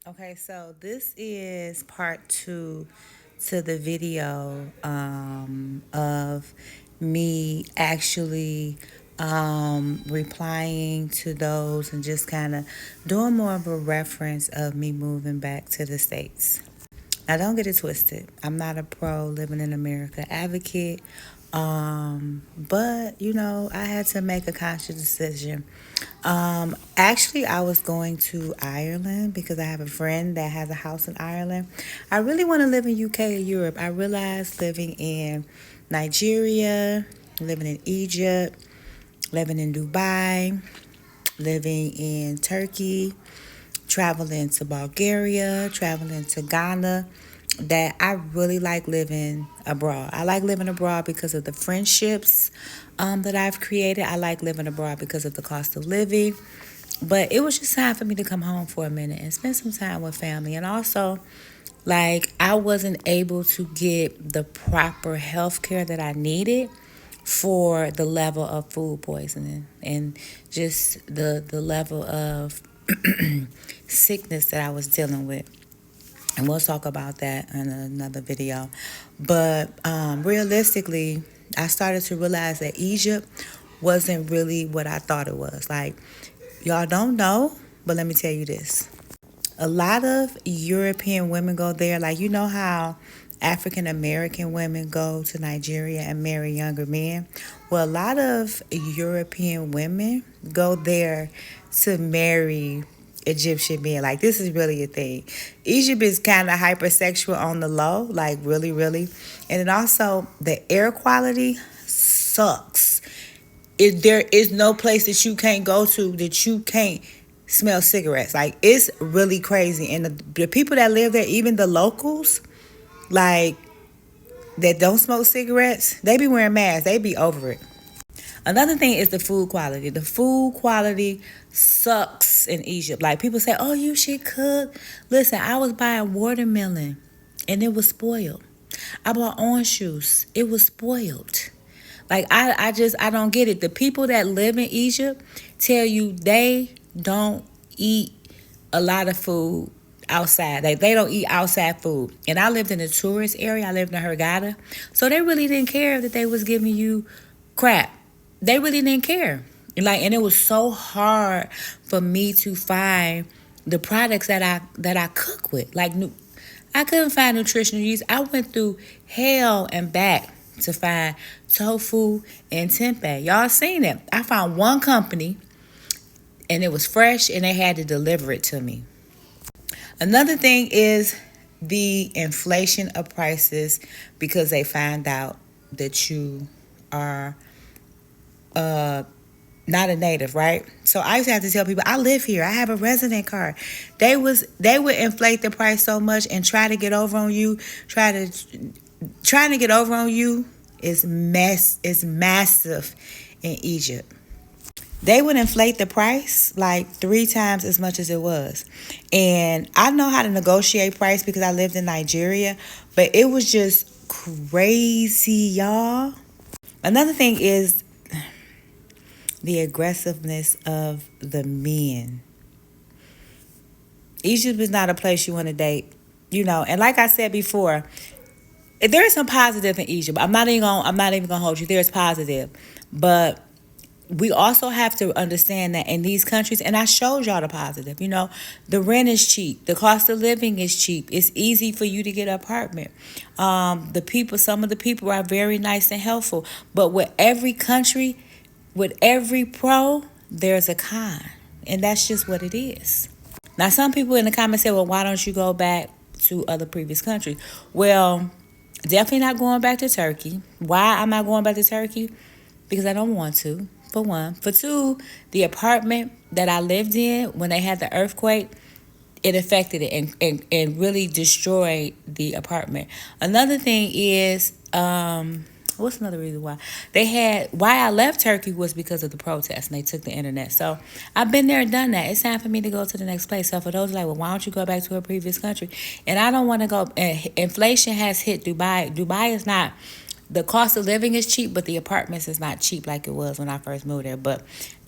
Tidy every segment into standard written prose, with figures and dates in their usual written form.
Okay, so this is part two to the video of me actually replying to those and just kind of doing more of a reference of me moving back to the States. Now, don't get it twisted. I'm not a pro living in America advocate. But I had to make a conscious decision. Actually, I was going to Ireland because I have a friend that has a house in Ireland. I really want to live in UK or Europe. I realized living in Nigeria, living in Egypt, living in Dubai, living in Turkey, traveling to Bulgaria, traveling to Ghana, that I really like living abroad. I like living abroad because of the friendships that I've created. I like living abroad because of the cost of living. But it was just time for me to come home for a minute and spend some time with family. And also, like, I wasn't able to get the proper health care that I needed for the level of food poisoning and just the level of sickness that I was dealing with. And we'll talk about that in another video. But realistically, I started to realize that Egypt wasn't really what I thought it was. Like, y'all don't know, but let me tell you this. A lot of European women go there. Like, you know how African American women go to Nigeria and marry younger men? Well, a lot of European women go there to marry Egyptian men. Like, this is really a thing. Egypt is kind of hypersexual on the low, like really, really. And then also the air quality sucks. There is no place that you can't go to that you can't smell cigarettes. Like, it's really crazy. And the people that live there, even the locals, like, that don't smoke cigarettes, they be wearing masks. They be over it. Another thing is the food quality. The food quality sucks in Egypt. Like, people say, oh, you should cook. Listen, I was buying watermelon and it was spoiled. I bought orange juice. It was spoiled. Like, I don't get it. The people that live in Egypt tell you they don't eat a lot of food outside. Like, they don't eat outside food. And I lived in a tourist area. I lived in Hurghada. So they really didn't care that they was giving you crap. They really didn't care. And it was so hard for me to find the products that I cook with. Like, I couldn't find nutritional yeast. I went through hell and back to find tofu and tempeh. Y'all seen it. I found one company and it was fresh and they had to deliver it to me. Another thing is the inflation of prices because they find out that you are not a native, right? So I used to have to tell people, I live here. I have a resident card. They would inflate the price so much and try to get over on you. Trying to get over on you is massive in Egypt. They would inflate the price like 3 times as much as it was. And I know how to negotiate price because I lived in Nigeria, but it was just crazy, y'all. Another thing is the aggressiveness of the men. Egypt is not a place you want to date, And like I said before, there is some positive in Egypt. I'm not even gonna hold you. There's positive, but we also have to understand that in these countries, and I showed y'all the positive. The rent is cheap, the cost of living is cheap. It's easy for you to get an apartment. Some of the people are very nice and helpful. But with every country, with every pro, there's a con, and that's just what it is. Now, some people in the comments say, "Well, why don't you go back to other previous countries?" Well, definitely not going back to Turkey. Why am I going back to Turkey? Because I don't want to, for one. For two, the apartment that I lived in when they had the earthquake, it affected it and really destroyed the apartment. Another thing is, what's another reason why I left Turkey was because of the protests and they took the internet. So I've been there and done that. It's time for me to go to the next place. So for those like, well, why don't you go back to a previous country? And I don't want to go. Inflation has hit Dubai. Dubai is not the cost of living is cheap, but the apartments is not cheap like it was when I first moved there. But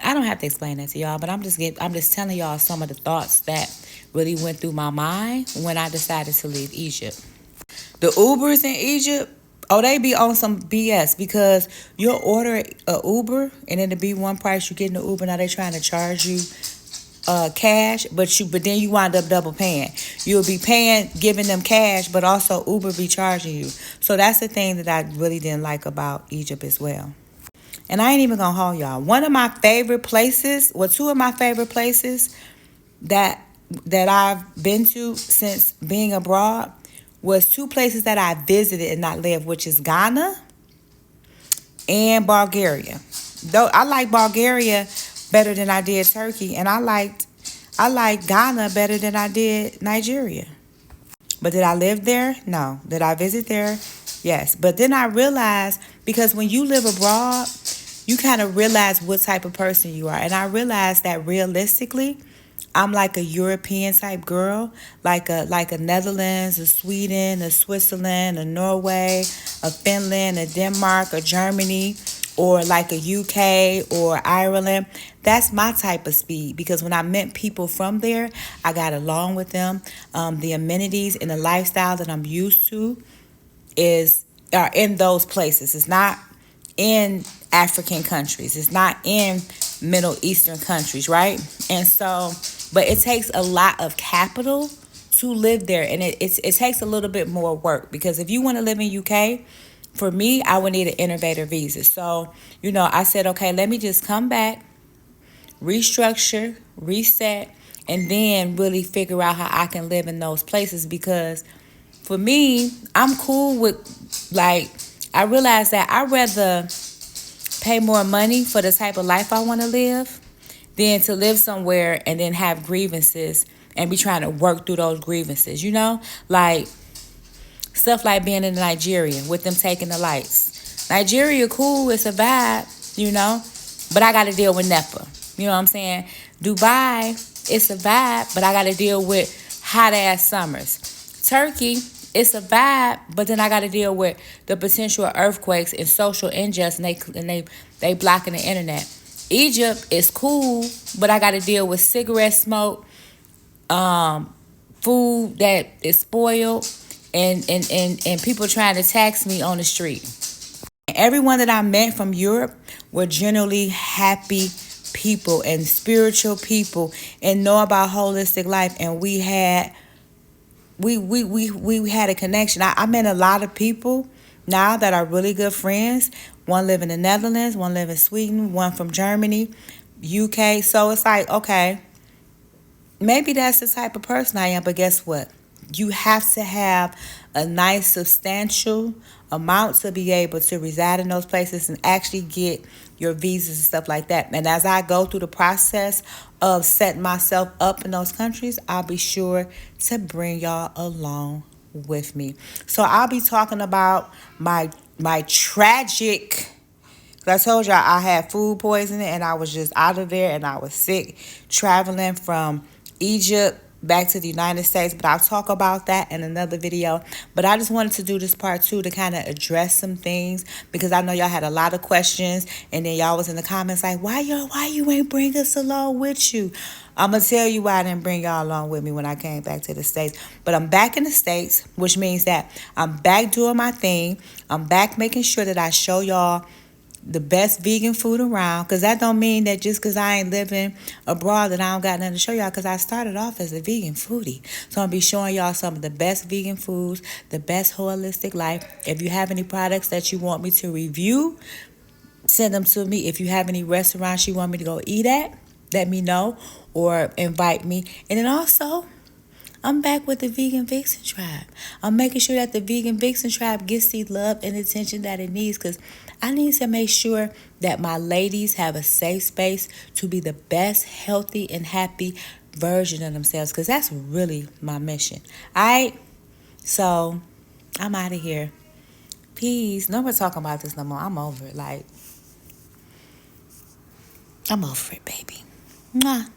I don't have to explain that to y'all. But I'm just telling y'all some of the thoughts that really went through my mind when I decided to leave Egypt. The Ubers in Egypt, oh, they be on some BS because you'll order a Uber and then the be one price you get in the Uber. Now they trying to charge you cash, but then you wind up double paying. You'll be paying, giving them cash, but also Uber be charging you. So that's the thing that I really didn't like about Egypt as well. And I ain't even gonna hold y'all. One of my favorite places, well, two of my favorite places that I've been to since being abroad was two places that I visited and not lived, which is Ghana and Bulgaria. Though I like Bulgaria better than I did Turkey, and I liked Ghana better than I did Nigeria. But did I live there? No. Did I visit there? Yes. But then I realized, because when you live abroad, you kind of realize what type of person you are. And I realized that realistically, I'm like a European type girl, like a Netherlands, a Sweden, a Switzerland, a Norway, a Finland, a Denmark, a Germany, or like a UK or Ireland. That's my type of speed, because when I met people from there, I got along with them. The amenities and the lifestyle that I'm used to are in those places. It's not in African countries. It's not in Middle Eastern countries, right? And so, but it takes a lot of capital to live there, and it takes a little bit more work, because if you want to live in UK, for me, I would need an innovator visa. So, I said, okay, let me just come back, restructure, reset, and then really figure out how I can live in those places. Because for me, I'm cool with, like, I realize that I'd rather pay more money for the type of life I want to live than to live somewhere and then have grievances and be trying to work through those grievances, like stuff like being in Nigeria with them taking the lights. Nigeria, cool, it's a vibe, but I got to deal with NEPA. You know what I'm saying? Dubai, it's a vibe, but I got to deal with hot ass summers. Turkey, it's a vibe, but then I got to deal with the potential earthquakes and social injustice, and they blocking the internet. Egypt is cool, but I got to deal with cigarette smoke, food that is spoiled, and people trying to tax me on the street. Everyone that I met from Europe were generally happy people and spiritual people and know about holistic life, and we had a connection. I met a lot of people now that are really good friends. One live in the Netherlands, one live in Sweden, one from Germany, UK. So it's like, okay, maybe that's the type of person I am, but guess what? You have to have a nice substantial amount to be able to reside in those places and actually get your visas and stuff like that. And as I go through the process of setting myself up in those countries, I'll be sure to bring y'all along with me. So I'll be talking about my tragic, I told y'all I had food poisoning and I was just out of there and I was sick traveling from Egypt back to the United States, but I'll talk about that in another video. But I just wanted to do this part 2 to kind of address some things, because I know y'all had a lot of questions, and then y'all was in the comments like, why you ain't bring us along with you? I'm gonna tell you why I didn't bring y'all along with me when I came back to the States. But I'm back in the States, which means that I'm back doing my thing. I'm back making sure that I show y'all the best vegan food around, because that don't mean that just because I ain't living abroad that I don't got nothing to show y'all, because I started off as a vegan foodie. So I'm going to be showing y'all some of the best vegan foods, the best holistic life. If you have any products that you want me to review, send them to me. If you have any restaurants you want me to go eat at, let me know or invite me. And then also, I'm back with the Vegan Vixen Tribe. I'm making sure that the Vegan Vixen Tribe gets the love and attention that it needs, because I need to make sure that my ladies have a safe space to be the best, healthy, and happy version of themselves, because that's really my mission. All right? So, I'm out of here. Peace. No more talking about this no more. I'm over it. I'm over it, baby. Mwah.